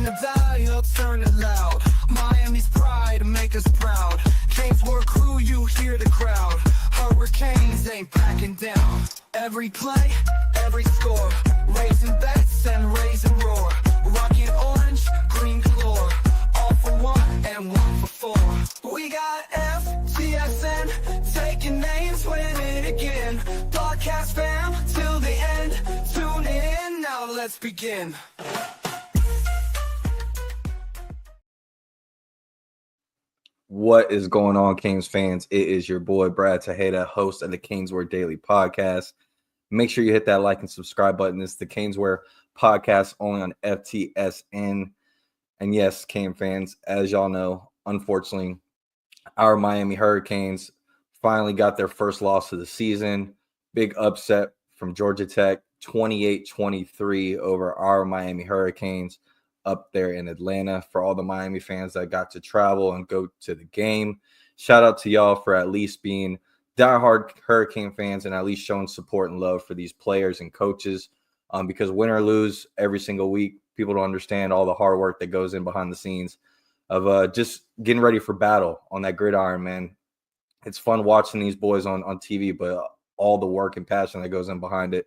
Turn the dial, turn it loud. Miami's pride, make us proud. CanesWear crew, you hear the crowd. Hurricanes ain't backing down. Every play, every score. Raising bets and raising roar. Rocking orange, green galore. All for one and one for four. We got FTSN, taking names, win it again. Broadcast fam, till the end. Tune in, now let's begin. What is going on, Canes fans? It is your boy, Brad Tejeda, host of the CanesWear Daily Podcast. Make sure you hit that like and subscribe button. This is the CanesWear Podcast only on FTSN. And yes, Cane fans, as y'all know, unfortunately, our Miami Hurricanes finally got their first loss of the season. Big upset from Georgia Tech, 28-23 over our Miami Hurricanes up there in Atlanta. For all the Miami fans that got to travel and go to the game, shout out to y'all for at least being diehard Hurricane fans and at least showing support and love for these players and coaches, because win or lose every single week, people don't understand all the hard work that goes in behind the scenes of just getting ready for battle on that gridiron, man. It's fun watching these boys on TV, but all the work and passion that goes in behind it.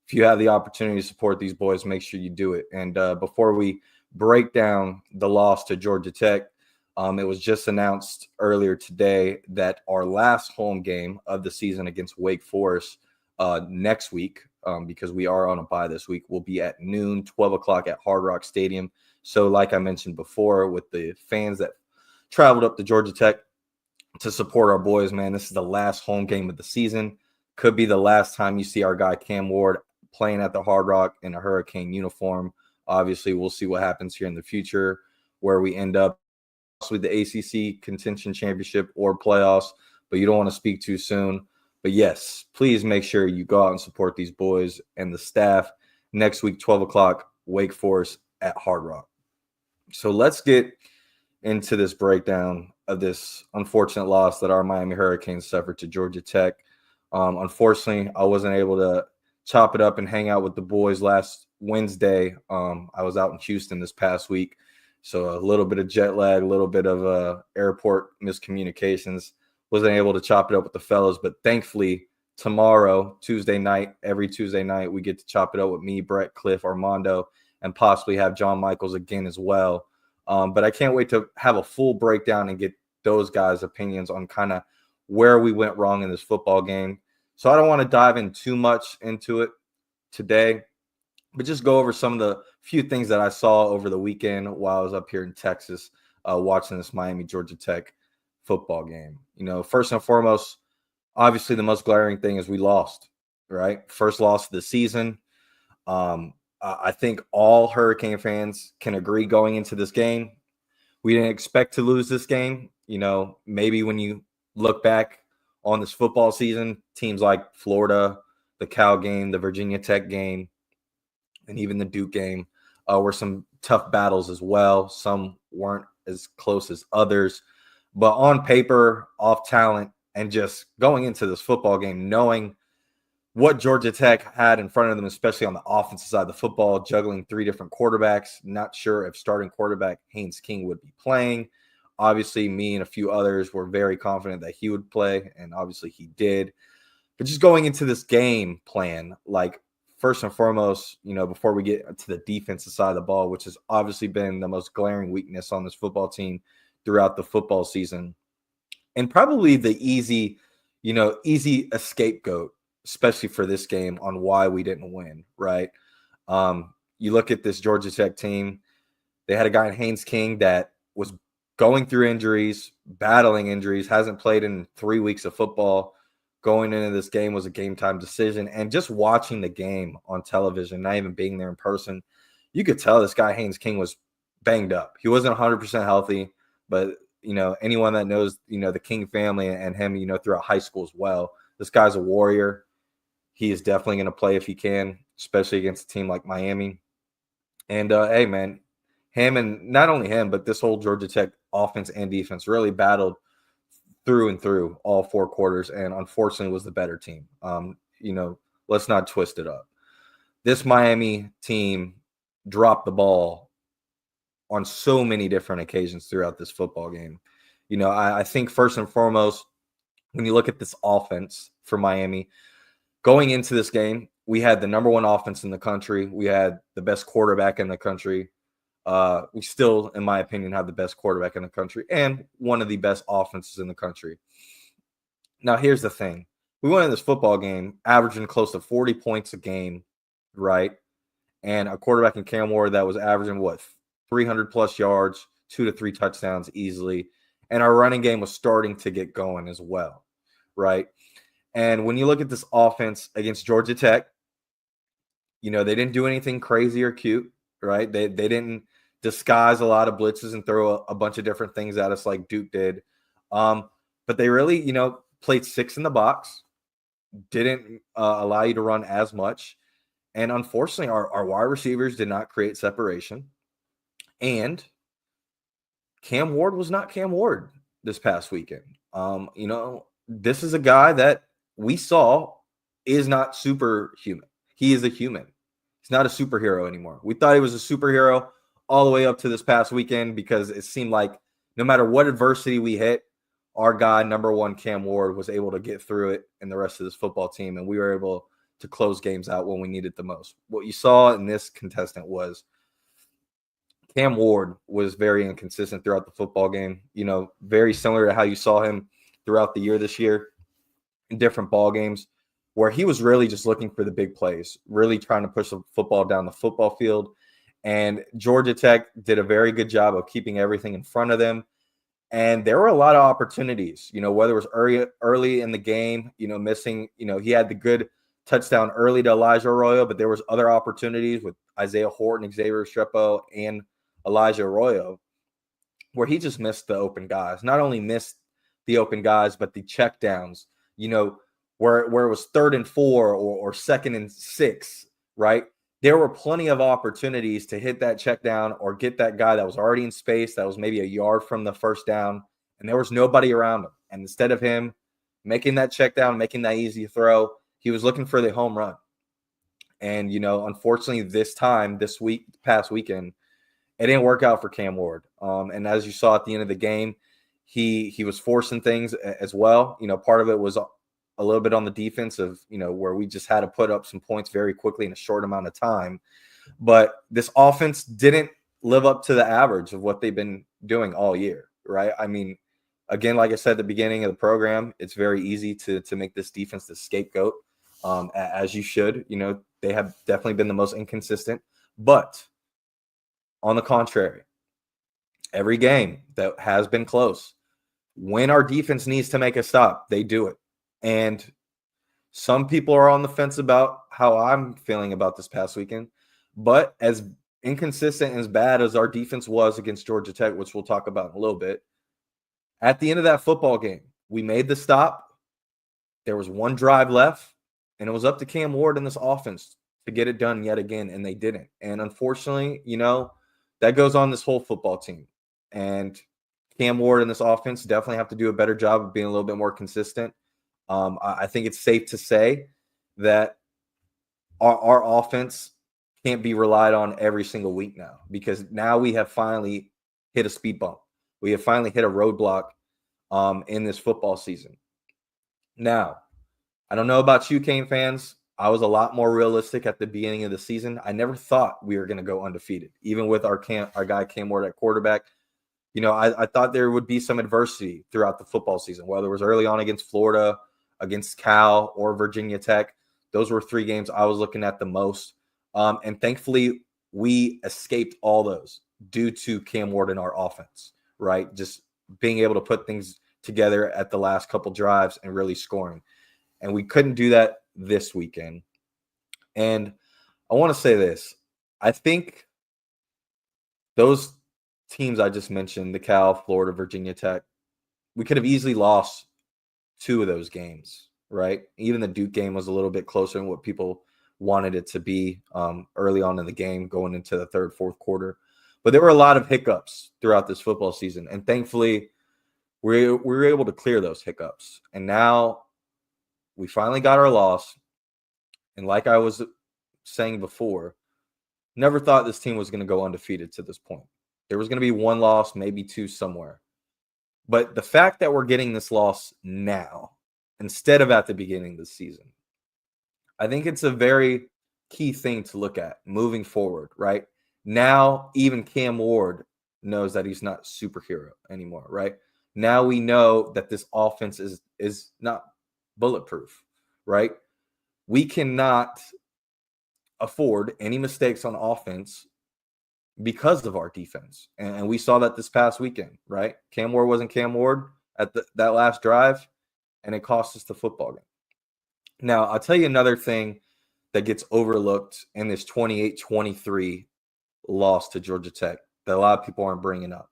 If you have the opportunity to support these boys, make sure you do it. And before we break down the loss to Georgia Tech, it was just announced earlier today that our last home game of the season against Wake Forest next week, because we are on a bye this week, will be at noon, 12 o'clock at Hard Rock Stadium. So like I mentioned before, with the fans that traveled up to Georgia Tech to support our boys, man, this is the last home game of the season. Could be the last time you see our guy Cam Ward playing at the Hard Rock in a Hurricane uniform. Obviously, we'll see what happens here in the future, where we end up with the ACC Contention Championship or playoffs, but you don't want to speak too soon. But yes, please make sure you go out and support these boys and the staff next week, 12 o'clock, Wake Forest at Hard Rock. So let's get into this breakdown of this unfortunate loss that our Miami Hurricanes suffered to Georgia Tech. Unfortunately, I wasn't able to chop it up and hang out with the boys last Wednesday. I was out in Houston this past week, so a little bit of jet lag, a little bit of airport miscommunications. Wasn't able to chop it up with the fellas, but thankfully tomorrow, Tuesday night, every Tuesday night, we get to chop it up with me, Brett, Cliff, Armando, and possibly have John Michaels again as well. But I can't wait to have a full breakdown and get those guys' opinions on kind of where we went wrong in this football game. So I don't want to dive in too much into it today, but just go over some of the few things that I saw over the weekend while I was up here in Texas watching this Miami-Georgia Tech football game. You know, first and foremost, obviously the most glaring thing is we lost, right? First loss of the season. I think all Hurricane fans can agree going into this game, we didn't expect to lose this game. You know, maybe when you look back on this football season, teams like Florida, the Cal game, the Virginia Tech game, and even the Duke game were some tough battles as well. Some weren't as close as others. But on paper, off talent, and just going into this football game, knowing what Georgia Tech had in front of them, especially on the offensive side of the football, juggling three different quarterbacks, not sure if starting quarterback Haynes King would be playing. Obviously, me and a few others were very confident that he would play, and obviously he did. But just going into this game plan, like first and foremost, you know, before we get to the defensive side of the ball, which has obviously been the most glaring weakness on this football team throughout the football season, and probably the easy scapegoat, especially for this game, on why we didn't win, right? You look at this Georgia Tech team, they had a guy in Haynes King that was going through injuries, battling injuries, hasn't played in 3 weeks of football. Going into this game was a game time decision. And just watching the game on television, not even being there in person, you could tell this guy Haynes King was banged up. He wasn't 100% healthy, but, you know, anyone that knows, you know, the King family and him, you know, throughout high school as well, this guy's a warrior. He is definitely going to play if he can, especially against a team like Miami. And, hey, man, him, and not only him, but this whole Georgia Tech offense and defense really battled through and through all four quarters, and unfortunately was the better team. You know, let's not twist it up. This Miami team dropped the ball on so many different occasions throughout this football game. I think first and foremost, when you look at this offense for Miami, going into this game, we had the number one offense in the country. We had the best quarterback in the country. We still, in my opinion, have the best quarterback in the country and one of the best offenses in the country. Now, here's the thing. We went in this football game averaging close to 40 points a game, right? And a quarterback in Cam Ward that was averaging, 300 plus yards, 2 to 3 touchdowns easily. And our running game was starting to get going as well, right? And when you look at this offense against Georgia Tech, they didn't do anything crazy or cute, right? They didn't disguise a lot of blitzes and throw a bunch of different things at us like Duke did. But they really, played 6 in the box, didn't allow you to run as much. And unfortunately, our wide receivers did not create separation. And Cam Ward was not Cam Ward this past weekend. This is a guy that we saw is not superhuman. He is a human. He's not a superhero anymore. We thought he was a superhero all the way up to this past weekend because it seemed like no matter what adversity we hit, our guy, number one, Cam Ward, was able to get through it and the rest of this football team, and we were able to close games out when we needed the most. What you saw in this contestant was Cam Ward was very inconsistent throughout the football game, very similar to how you saw him throughout the year this year in different ball games, where he was really just looking for the big plays, really trying to push the football down the football field. And Georgia Tech did a very good job of keeping everything in front of them. And there were a lot of opportunities, whether it was early in the game, missing, he had the good touchdown early to Elijah Arroyo, but there was other opportunities with Isaiah Horton, Xavier Restrepo, and Elijah Arroyo, where he just missed the open guys. Not only missed the open guys, but the check downs, where it was 3rd and 4 or 2nd and 6, right? There were plenty of opportunities to hit that check down or get that guy that was already in space, that was maybe a yard from the first down, and there was nobody around him. And instead of him making that check down, making that easy throw, he was looking for the home run. And, unfortunately, this past weekend, it didn't work out for Cam Ward. And as you saw at the end of the game, he was forcing things as well. Part of it was a little bit on the defensive, where we just had to put up some points very quickly in a short amount of time. But this offense didn't live up to the average of what they've been doing all year, right? I mean, again, like I said at the beginning of the program, it's very easy to make this defense the scapegoat, as you should. They have definitely been the most inconsistent. But on the contrary, every game that has been close, when our defense needs to make a stop, they do it. And some people are on the fence about how I'm feeling about this past weekend. But as inconsistent and as bad as our defense was against Georgia Tech, which we'll talk about in a little bit, at the end of that football game, we made the stop. There was one drive left, and it was up to Cam Ward and this offense to get it done yet again, and they didn't. And unfortunately, that goes on this whole football team. And Cam Ward and this offense definitely have to do a better job of being a little bit more consistent. I think it's safe to say that our offense can't be relied on every single week now, because now we have finally hit a speed bump. We have finally hit a roadblock in this football season. Now, I don't know about you, Cane fans. I was a lot more realistic at the beginning of the season. I never thought we were going to go undefeated, even with our guy Cam Ward at quarterback. I thought there would be some adversity throughout the football season, whether it was early on against Florida, against Cal, or Virginia Tech. Those were 3 games I was looking at the most. And thankfully, we escaped all those due to Cam Ward and our offense, right? Just being able to put things together at the last couple drives and really scoring. And we couldn't do that this weekend. And I want to say this. I think those teams I just mentioned, the Cal, Florida, Virginia Tech, we could have easily lost 2 of those games, right? Even the Duke game was a little bit closer than what people wanted it to be early on in the game, going into the 3rd, 4th quarter. But there were a lot of hiccups throughout this football season. And thankfully, we were able to clear those hiccups. And now we finally got our loss. And like I was saying before, never thought this team was going to go undefeated to this point. There was going to be one loss, maybe two somewhere. But the fact that we're getting this loss now instead of at the beginning of the season, I think it's a very key thing to look at moving forward, right? Now, even Cam Ward knows that he's not superhero anymore, right? Now we know that this offense is not bulletproof, right? We cannot afford any mistakes on offense because of our defense. And we saw that this past weekend, right? Cam Ward wasn't Cam Ward at that last drive, and it cost us the football game. Now, I'll tell you another thing that gets overlooked in this 28-23 loss to Georgia Tech that a lot of people aren't bringing up.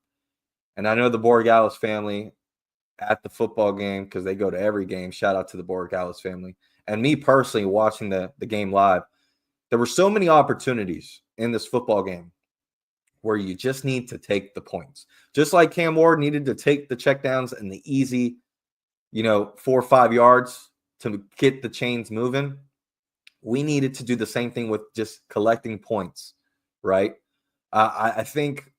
And I know the Borregales family at the football game, because they go to every game. Shout out to the Borregales family. And me personally watching the game live, there were so many opportunities in this football game where you just need to take the points. Just like Cam Ward needed to take the checkdowns and the easy, 4 or 5 yards to get the chains moving, we needed to do the same thing with just collecting points, right? I think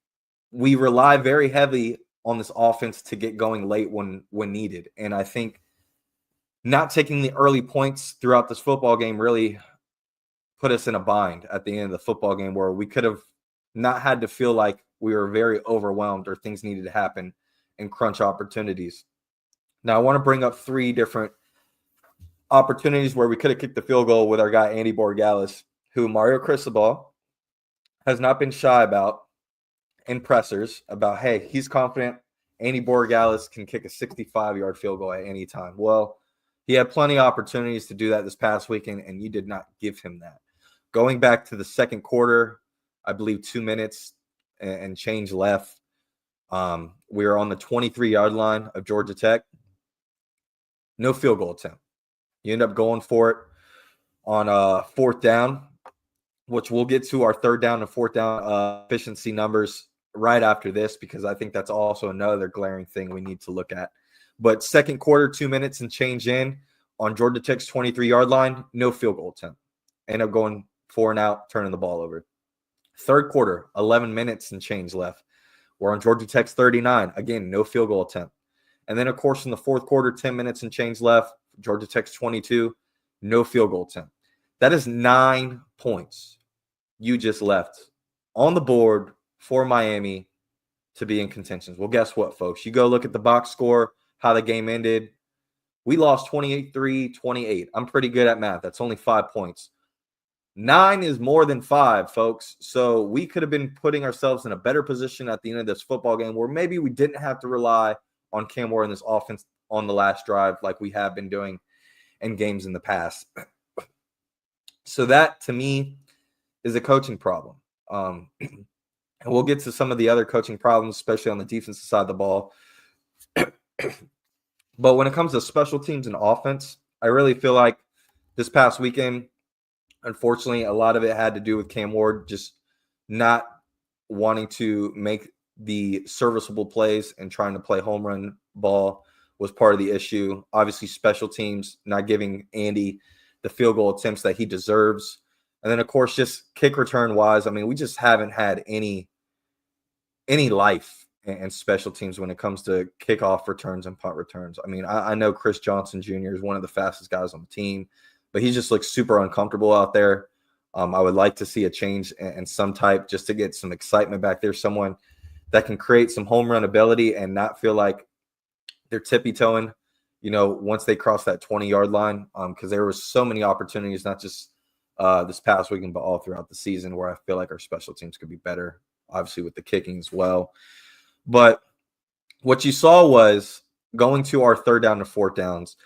we rely very heavily on this offense to get going late when needed. And I think not taking the early points throughout this football game really put us in a bind at the end of the football game, where we could have not had to feel like we were very overwhelmed or things needed to happen in crunch opportunities. Now, I want to bring up 3 different opportunities where we could have kicked the field goal with our guy, Andy Borregales, who Mario Cristobal has not been shy about in pressers about, hey, he's confident Andy Borregales can kick a 65-yard field goal at any time. Well, he had plenty of opportunities to do that this past weekend, and you did not give him that. Going back to the second quarter, I believe 2 minutes and change left. We were on the 23-yard line of Georgia Tech. No field goal attempt. You end up going for it on fourth down, which we'll get to our third down and fourth down efficiency numbers right after this, because I think that's also another glaring thing we need to look at. But second quarter, 2 minutes and change in on Georgia Tech's 23-yard line, no field goal attempt. End up going 4 and out, turning the ball over. Third quarter, 11 minutes and change left. We're on Georgia Tech's 39. Again, no field goal attempt. And then, of course, in the fourth quarter, 10 minutes and change left. Georgia Tech's 22. No field goal attempt. That is 9 points you just left on the board for Miami to be in contention. Well, guess what, folks? You go look at the box score, how the game ended. We lost 28-3, 28. I'm pretty good at math. That's only 5 points. 9 is more than 5, folks. So we could have been putting ourselves in a better position at the end of this football game, where maybe we didn't have to rely on Cam Ward in this offense on the last drive like we have been doing in games in the past. So that, to me, is a coaching problem. And we'll get to some of the other coaching problems, especially on the defensive side of the ball. But when it comes to special teams and offense, I really feel like this past weekend, unfortunately, a lot of it had to do with Cam Ward just not wanting to make the serviceable plays and trying to play home run ball was part of the issue. Obviously, special teams not giving Andy the field goal attempts that he deserves. And then, of course, just kick return wise, I mean, we just haven't had any life and special teams when it comes to kickoff returns and punt returns. I mean, I know Chris Johnson Jr. is one of the fastest guys on the team, but he just looks super uncomfortable out there. I would like to see a change in some type just to get some excitement back there. Someone that can create some home run ability and not feel like they're tippy-toeing, once they cross that 20-yard line, because there were so many opportunities, not just this past weekend, but all throughout the season, where I feel like our special teams could be better, obviously with the kicking as well. But what you saw was, going to our third down and fourth downs,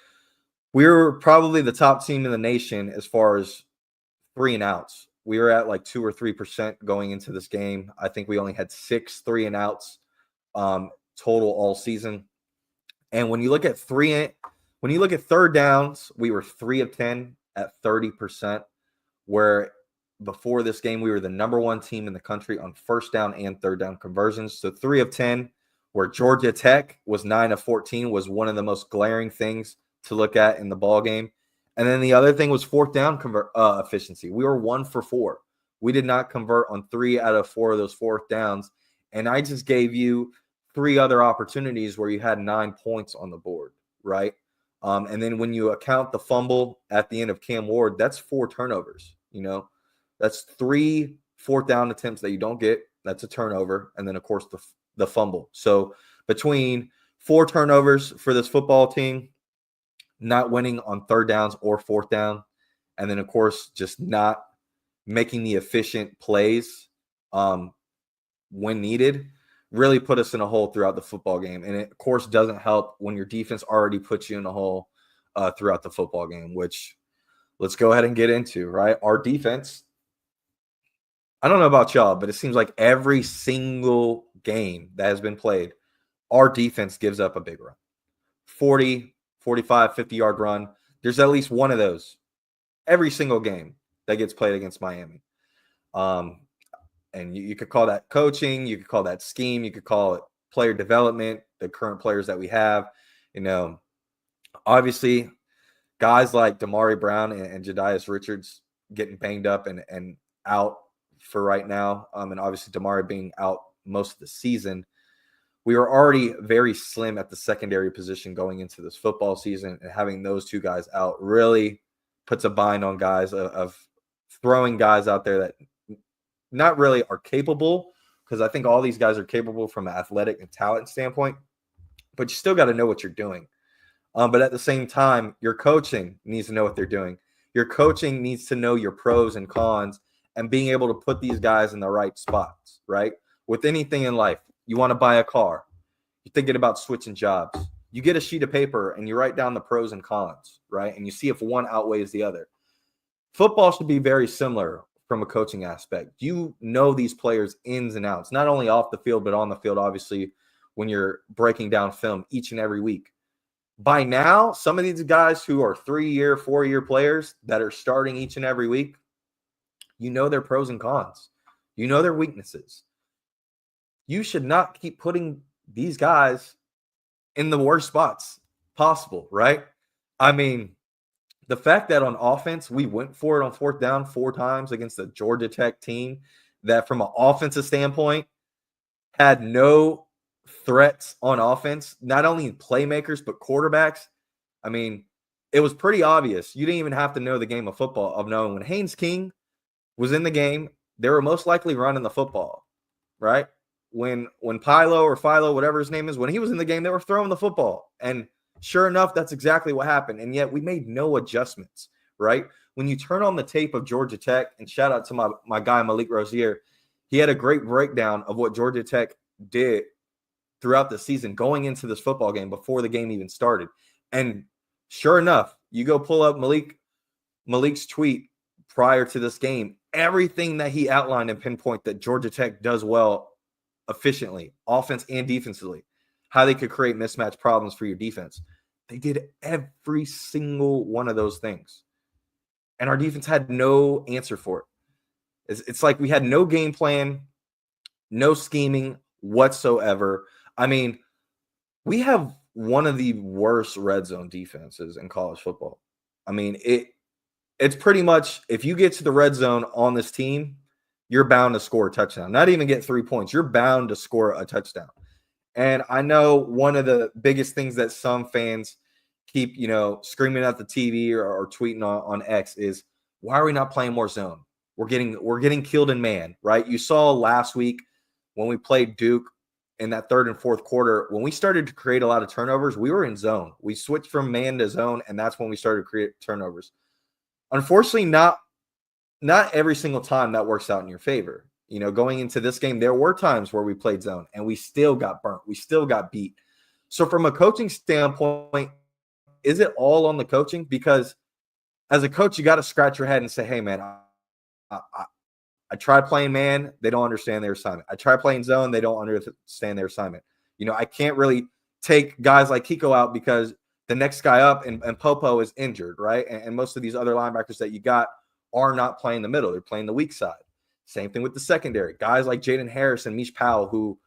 we were probably the top team in the nation as far as 3 and outs. We were at like 2 or 3% going into this game. I think we only had 6 3 and outs total all season. And when you look at third downs, we were 3 of 10 at 30%, where before this game, we were the number 1 team in the country on first down and third down conversions. So 3 of 10, where Georgia Tech was 9 of 14, was one of the most glaring things to look at in the ball game. And then the other thing was fourth down efficiency. We were 1 for 4. We did not convert on 3 out of 4 of those fourth downs. And I just gave you 3 other opportunities where you had 9 points on the board, right? And then when you account the fumble at the end of Cam Ward, that's 4 turnovers. That's 3 fourth down attempts that you don't get. That's a turnover. And then, of course, the fumble. So between 4 turnovers for this football team, not winning on third downs or fourth down, and then, of course, just not making the efficient plays when needed, really put us in a hole throughout the football game. And it, of course, doesn't help when your defense already puts you in a hole throughout the football game, which let's go ahead and get into, right? Our defense, I don't know about y'all, but it seems like every single game that has been played, our defense gives up a big run. 40, 45, 50-yard run. There's at least one of those every single game that gets played against Miami. And you could call that coaching. You could call that scheme. You could call it player development, the current players that we have. Obviously, guys like Damari Brown and Jadias Richards getting banged up and out for right now. And obviously, Damari being out most of the season. We were already very slim at the secondary position going into this football season, and having those 2 guys out really puts a bind on guys of throwing guys out there that not really are capable, because I think all these guys are capable from an athletic and talent standpoint, but you still got to know what you're doing. But at the same time, your coaching needs to know what they're doing. Your coaching needs to know your pros and cons and being able to put these guys in the right spots, right? With anything in life, you want to buy a car, you're thinking about switching jobs. You get a sheet of paper and you write down the pros and cons, right? And you see if one outweighs the other. Football should be very similar from a coaching aspect. You know these players' ins and outs, not only off the field, but on the field, obviously, when you're breaking down film each and every week. By now, some of these guys who are 3-year, 4-year players that are starting each and every week, you know their pros and cons. You know their weaknesses. You should not keep putting these guys in the worst spots possible, right? I mean, the fact that on offense, we went for it on fourth down 4 times against the Georgia Tech team that from an offensive standpoint had no threats on offense, not only playmakers, but quarterbacks. I mean, it was pretty obvious. You didn't even have to know the game of football of knowing when Haynes King was in the game, they were most likely running the football, right? When Philo, whatever his name is, when he was in the game, they were throwing the football. And sure enough, that's exactly what happened. And yet we made no adjustments, right? When you turn on the tape of Georgia Tech, and shout out to my guy, Malik Rozier, he had a great breakdown of what Georgia Tech did throughout the season going into this football game before the game even started. And sure enough, you go pull up Malik's tweet prior to this game, everything that he outlined and pinpoint that Georgia Tech does well efficiently, offense and defensively, how they could create mismatch problems for your defense. They did every single one of those things. And our defense had no answer for it. It's like we had no game plan, no scheming whatsoever. I mean, we have one of the worst red zone defenses in college football. I mean, it's pretty much, if you get to the red zone on this team, you're bound to score a touchdown. Not even get 3 points. You're bound to score a touchdown. And I know one of the biggest things that some fans keep, screaming at the TV or tweeting on X is, why are we not playing more zone? We're getting killed in man, right? You saw last week when we played Duke in that third and fourth quarter, when we started to create a lot of turnovers, we were in zone. We switched from man to zone, and that's when we started to create turnovers. Unfortunately, not every single time that works out in your favor. Going into this game, there were times where we played zone and we still got burnt. We still got beat. So from a coaching standpoint, is it all on the coaching? Because as a coach, you got to scratch your head and say, hey, man, I tried playing man. They don't understand their assignment. I tried playing zone. They don't understand their assignment. I can't really take guys like Kiko out because the next guy up and Popo is injured, right? And most of these other linebackers that you got are not playing the middle. They're playing the weak side. Same thing with the secondary. Guys like Jaden Harris and Mish Powell, who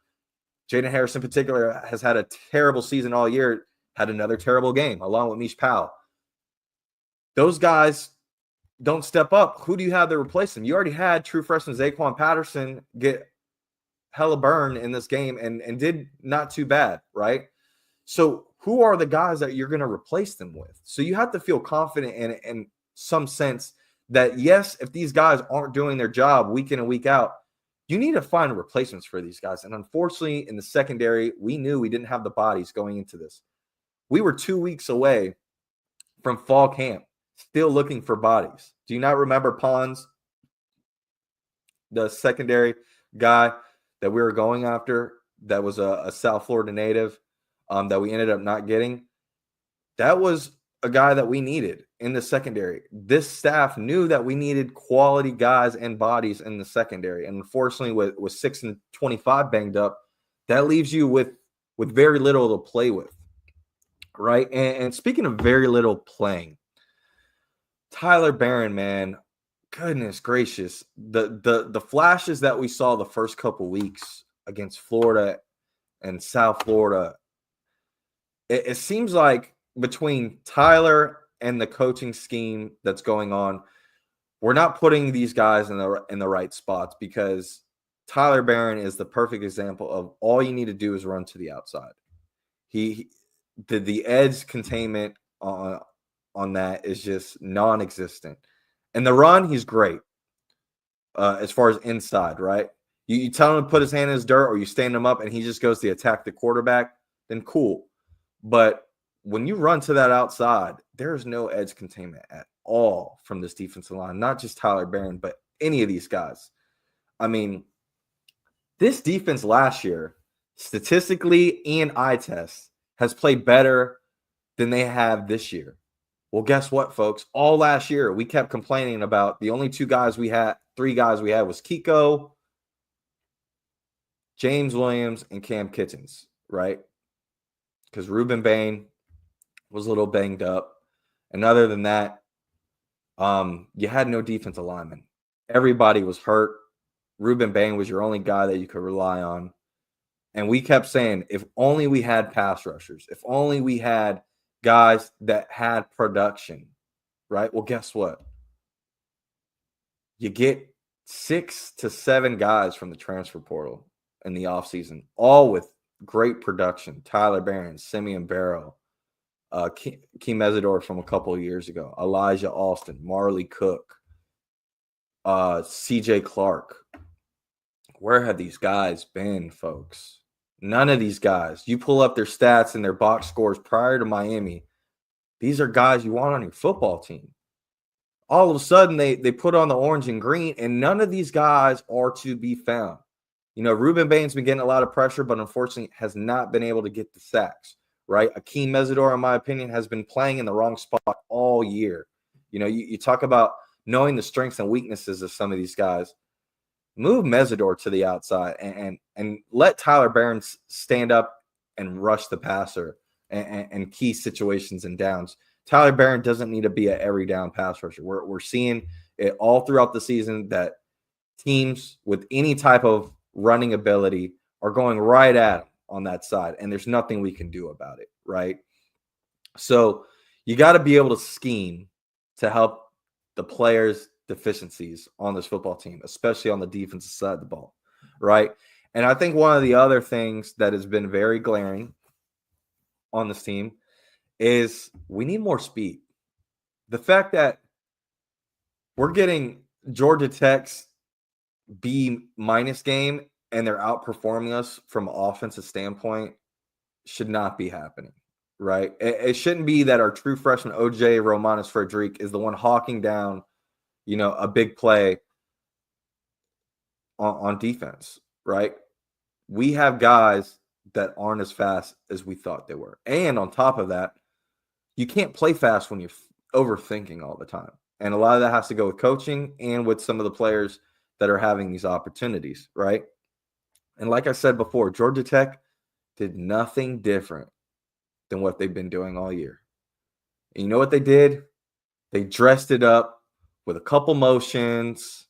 Jaden Harris in particular has had a terrible season all year, had another terrible game along with Mish Powell. Those guys don't step up. Who do you have to replace them? You already had true freshman Zaquan Patterson hella burn in this game and did not too bad, right? So who are the guys that you're going to replace them with? So you have to feel confident in some sense that, yes, if these guys aren't doing their job week in and week out, you need to find replacements for these guys. And unfortunately, in the secondary, we knew we didn't have the bodies going into this. We were 2 weeks away from fall camp, still looking for bodies. Do you not remember Pons, the secondary guy that we were going after that was a South Florida native that we ended up not getting? That was a guy that we needed in the secondary. This staff knew that we needed quality guys and bodies in the secondary. And unfortunately, with 6 and 25 banged up, that leaves you with very little to play with, right? And speaking of very little playing, Tyler Barron, man, goodness gracious, the flashes that we saw the first couple weeks against Florida and South Florida, it seems like between Tyler and the coaching scheme that's going on, we're not putting these guys in the right spots, because Tyler Barron is the perfect example of all you need to do is run to the outside. The edge containment on that is just non-existent. And the run, he's great as far as inside, right? You tell him to put his hand in his dirt, or you stand him up and he just goes to attack the quarterback, then cool. But when you run to that outside, there is no edge containment at all from this defensive line, not just Tyler Barron, but any of these guys. I mean, this defense last year, statistically and eye test, has played better than they have this year. Well, guess what, folks? All last year, we kept complaining about the only three guys we had was Kiko, James Williams, and Cam Kitchens, right? Because Ruben Bain was a little banged up. And other than that, you had no defensive lineman. Everybody was hurt. Ruben Bain was your only guy that you could rely on. And we kept saying, if only we had pass rushers, if only we had guys that had production, right? Well, guess what? You get 6 to 7 guys from the transfer portal in the offseason, all with great production. Tyler Barron, Simeon Barrow, Keem Mesidor from a couple of years ago, Elijah Alston, Marley Cook, CJ Clark. Where have these guys been, folks? None of these guys. You pull up their stats and their box scores prior to Miami, these are guys you want on your football team. All of a sudden, they put on the orange and green, and none of these guys are to be found. You know, Ruben Bain's been getting a lot of pressure, but unfortunately has not been able to get the sacks, right? Akeem Mesidor, in my opinion, has been playing in the wrong spot all year. You know, you talk about knowing the strengths and weaknesses of some of these guys. Move Mesidor to the outside and let Tyler Barron stand up and rush the passer and key situations and downs. Tyler Barron doesn't need to be an every down pass rusher. We're seeing it all throughout the season that teams with any type of running ability are going right at him on that side, and there's nothing we can do about it, right? So you got to be able to scheme to help the players' deficiencies on this football team, especially on the defensive side of the ball, right? And I think one of the other things that has been very glaring on this team is we need more speed. The fact that we're getting Georgia Tech's B- game and they're outperforming us from an offensive standpoint should not be happening, right? It shouldn't be that our true freshman OJ Romanis Frederic is the one hawking down, you know, a big play on defense, right? We have guys that aren't as fast as we thought they were. And on top of that, you can't play fast when you're overthinking all the time. And a lot of that has to go with coaching and with some of the players that are having these opportunities, right? And like I said before, Georgia Tech did nothing different than what they've been doing all year. And you know what they did? They dressed it up with a couple motions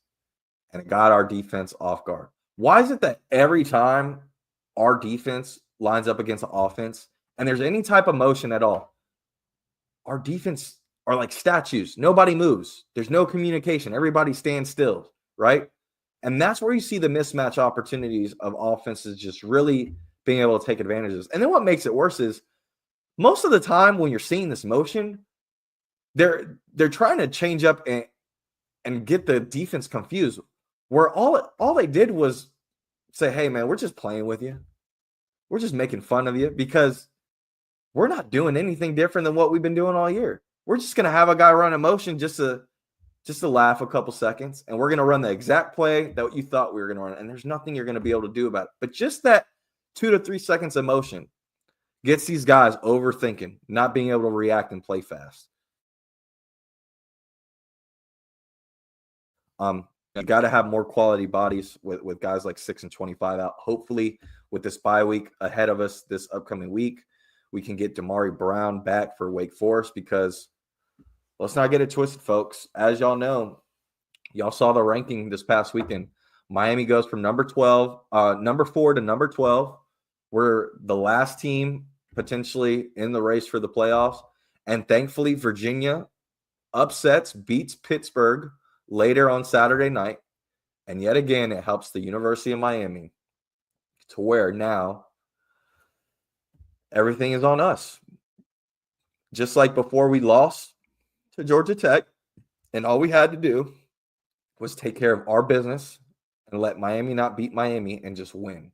and it got our defense off guard. Why is it that every time our defense lines up against the offense and there's any type of motion at all, our defense are like statues. Nobody moves. There's no communication. Everybody stands still, right? And that's where you see the mismatch opportunities of offenses just really being able to take advantages. And then what makes it worse is most of the time when you're seeing this motion, they're trying to change up and get the defense confused. Where all they did was say, "Hey man, we're just playing with you. We're just making fun of you because we're not doing anything different than what we've been doing all year. We're just gonna have a guy run a motion just to laugh a couple seconds, and we're gonna run the exact play that you thought we were gonna run, and there's nothing you're gonna be able to do about it. But just that 2 to 3 seconds of motion gets these guys overthinking, not being able to react and play fast. You got to have more quality bodies with guys like 6 and 25 out. Hopefully, with this bye week ahead of us this upcoming week, we can get Damari Brown back for Wake Forest because let's not get it twisted, folks. As y'all know, y'all saw the ranking this past weekend. Miami goes from number 4 to number 12. We're the last team potentially in the race for the playoffs. And thankfully, Virginia beats Pittsburgh later on Saturday night. And yet again, it helps the University of Miami to where now everything is on us. Just like before we lost to Georgia Tech, and all we had to do was take care of our business and let Miami not beat Miami and just win.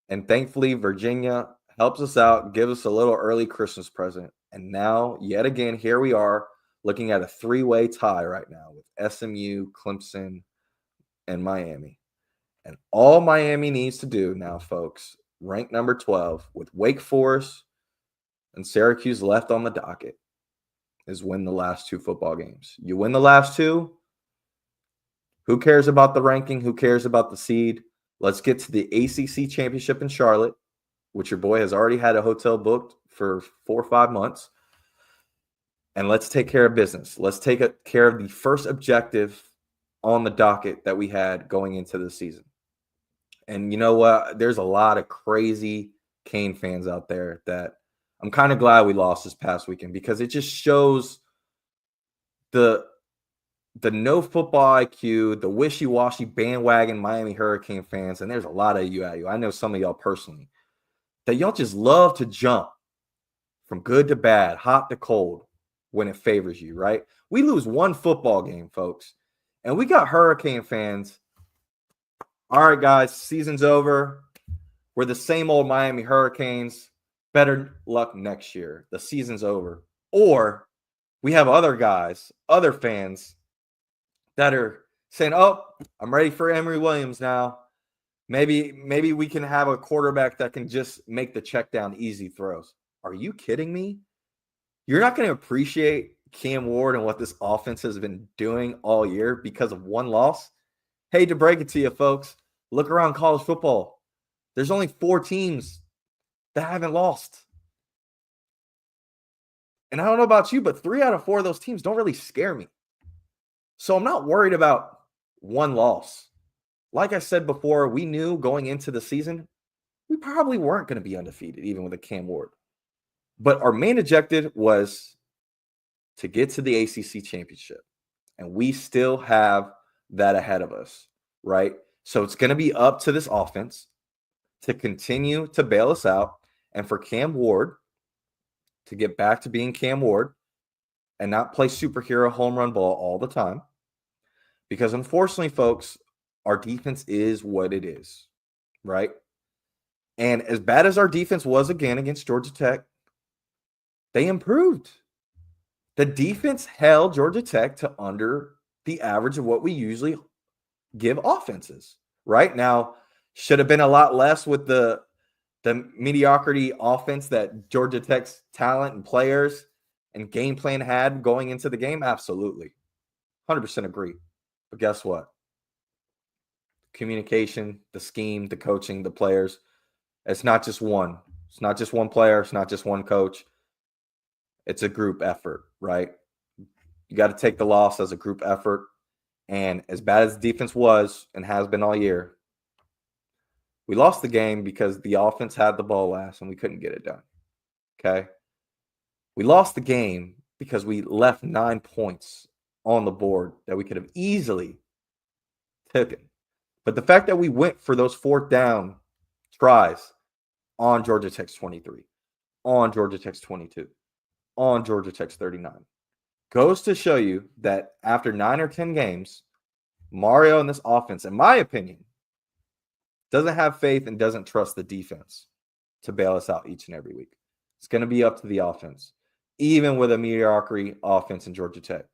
And thankfully, Virginia helps us out, gives us a little early Christmas present. And now, yet again, here we are looking at a 3-way tie right now with SMU, Clemson, and Miami. And all Miami needs to do now, folks, rank number 12 with Wake Forest and Syracuse left on the docket, is win the last 2 football games. You win the last 2, who cares about the ranking? Who cares about the seed? Let's get to the ACC championship in Charlotte, which your boy has already had a hotel booked for 4 or 5 months. And let's take care of business. Let's take care of the first objective on the docket that we had going into the season. And you know what? There's a lot of crazy Cane fans out there that I'm kind of glad we lost this past weekend because it just shows the no football IQ, the wishy-washy bandwagon Miami Hurricane fans, and there's a lot of you at you. I know some of y'all personally, that y'all just love to jump from good to bad, hot to cold when it favors you, right? We lose one football game, folks, and we got Hurricane fans. All right, guys, season's over. We're the same old Miami Hurricanes. Better luck next year. The season's over. Or we have other guys, other fans that are saying, "Oh, I'm ready for Emory Williams now. Maybe we can have a quarterback that can just make the check down easy throws." Are you kidding me? You're not going to appreciate Cam Ward and what this offense has been doing all year because of one loss? Hate to break it to you, folks. Look around college football. There's only 4 teams that haven't lost. And I don't know about you, but 3 out of 4 of those teams don't really scare me. So I'm not worried about one loss. Like I said before, we knew going into the season, we probably weren't going to be undefeated, even with a Cam Ward. But our main objective was to get to the ACC championship. And we still have that ahead of us, right? So it's going to be up to this offense to continue to bail us out and for Cam Ward to get back to being Cam Ward and not play superhero home run ball all the time. Because unfortunately, folks, our defense is what it is, right? And as bad as our defense was again against Georgia Tech, they improved. The defense held Georgia Tech to under the average of what we usually give offenses. Right now, should have been a lot less with the mediocrity offense that Georgia Tech's talent and players and game plan had going into the game. Absolutely. 100% agree. But guess what? Communication, the scheme, the coaching, the players. It's not just one. It's not just one player. It's not just one coach. It's a group effort, right? You got to take the loss as a group effort. And as bad as the defense was and has been all year, we lost the game because the offense had the ball last and we couldn't get it done. Okay? We lost the game because we left 9 points on the board that we could have easily taken. But the fact that we went for those fourth down tries on Georgia Tech's 23, on Georgia Tech's 22, on Georgia Tech's 39 goes to show you that after 9 or 10 games, Mario and this offense, in my opinion, doesn't have faith and doesn't trust the defense to bail us out each and every week. It's going to be up to the offense, even with a mediocre offense in Georgia Tech.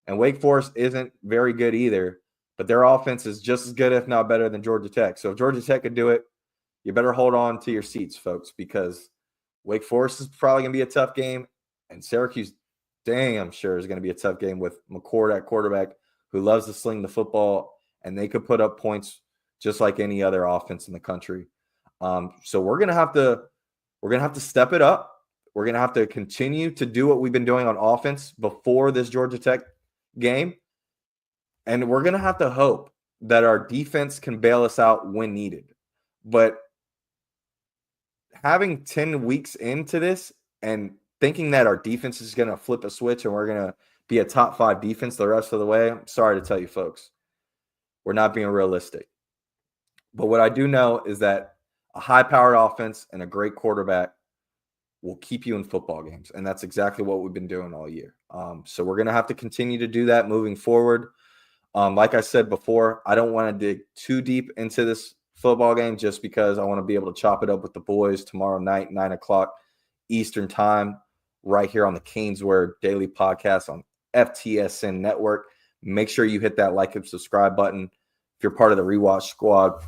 And Wake Forest isn't very good either, but their offense is just as good, if not better, than Georgia Tech. So if Georgia Tech could do it, you better hold on to your seats, folks, because Wake Forest is probably going to be a tough game, and Syracuse, damn sure, is going to be a tough game with McCord at quarterback, who loves to sling the football, and they could put up points just like any other offense in the country. So we're gonna have to step it up. We're gonna have to continue to do what we've been doing on offense before this Georgia Tech game, and we're gonna have to hope that our defense can bail us out when needed. But having 10 weeks into this and thinking that our defense is gonna flip a switch and we're gonna be a top 5 defense the rest of the way, I'm sorry to tell you, folks, we're not being realistic. But what I do know is that a high-powered offense and a great quarterback will keep you in football games, and that's exactly what we've been doing all year. So we're going to have to continue to do that moving forward. Like I said before, I don't want to dig too deep into this football game just because I want to be able to chop it up with the boys tomorrow night, 9 o'clock Eastern time, right here on the CanesWear Daily Podcast on FTSN Network. Make sure you hit that like and subscribe button. If you're part of the Rewatch Squad,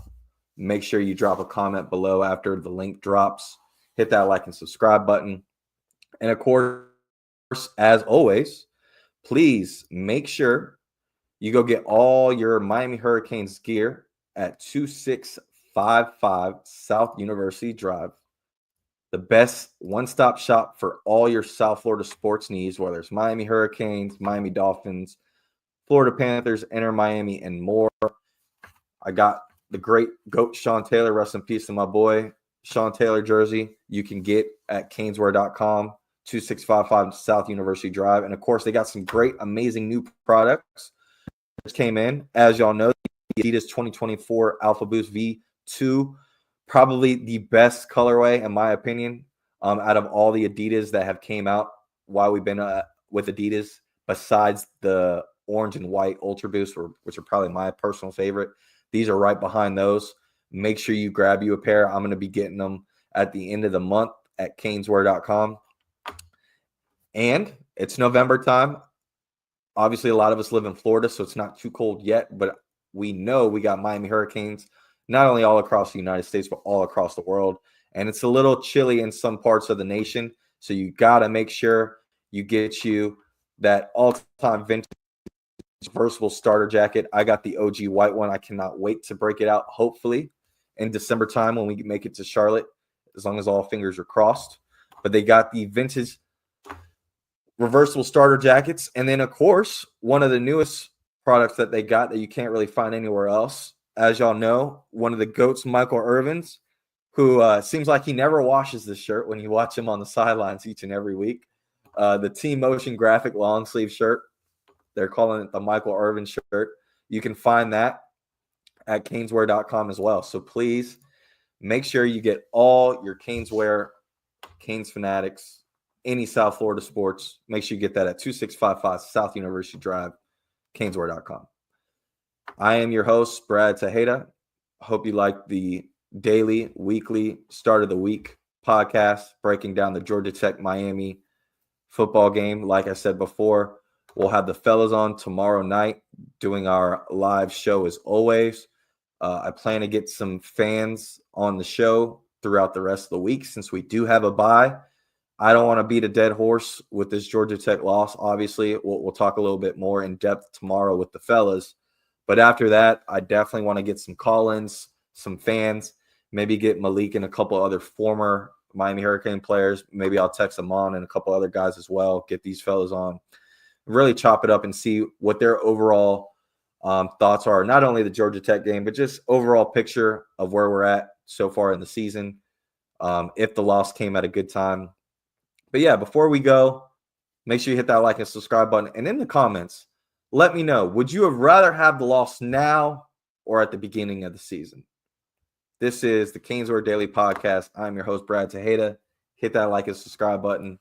make sure you drop a comment below after the link drops. Hit that like and subscribe button. And of course, as always, please make sure you go get all your Miami Hurricanes gear at 2655 South University Drive. The best one-stop shop for all your South Florida sports needs, whether it's Miami Hurricanes, Miami Dolphins, Florida Panthers, Inter Miami, and more. I got the great GOAT Sean Taylor, rest in peace to my boy, Sean Taylor jersey. You can get at CanesWear.com, 2655 South University Drive. And, of course, they got some great, amazing new products that came in. As y'all know, the Adidas 2024 Alpha Boost V2, probably the best colorway, in my opinion, out of all the Adidas that have came out while we've been with Adidas, besides the orange and white Ultra Boost, which are probably my personal favorite. These are right behind those. Make sure you grab you a pair. I'm going to be getting them at the end of the month at CanesWear.com. And it's November time. Obviously, a lot of us live in Florida, so it's not too cold yet. But we know we got Miami Hurricanes, not only all across the United States, but all across the world. And it's a little chilly in some parts of the nation. So you got to make sure you get you that all-time vintage versatile starter jacket. I got the OG white one. I cannot wait to break it out, hopefully in December time when we make it to Charlotte, as long as all fingers are crossed. But they got the vintage reversible starter jackets. And then, of course, one of the newest products that they got that you can't really find anywhere else, as y'all know, one of the GOATs, Michael Irvin's, who seems like he never washes this shirt when you watch him on the sidelines each and every week. The Team Motion graphic long sleeve shirt. They're calling it the Michael Irvin shirt. You can find that at CanesWear.com as well. So please make sure you get all your CanesWear, Canes Fanatics, any South Florida sports. Make sure you get that at 2655 South University Drive, CanesWear.com. I am your host, Brad Tejeda. Hope you like the daily, weekly, start of the week podcast breaking down the Georgia Tech Miami football game. Like I said before, we'll have the fellas on tomorrow night doing our live show as always. I plan to get some fans on the show throughout the rest of the week since we do have a bye. I don't want to beat a dead horse with this Georgia Tech loss. Obviously, we'll talk a little bit more in depth tomorrow with the fellas. But after that, I definitely want to get some call-ins, some fans, maybe get Malik and a couple other former Miami Hurricane players. Maybe I'll text them on and a couple other guys as well, get these fellas on. Really chop it up and see what their overall thoughts are, not only the Georgia Tech game, but just overall picture of where we're at so far in the season, if the loss came at a good time. But yeah, before we go, make sure you hit that like and subscribe button. And in the comments, let me know, would you have rather have the loss now or at the beginning of the season. This is the CanesWear Daily Podcast. I'm your host, Brad Tejeda. Hit that like and subscribe button.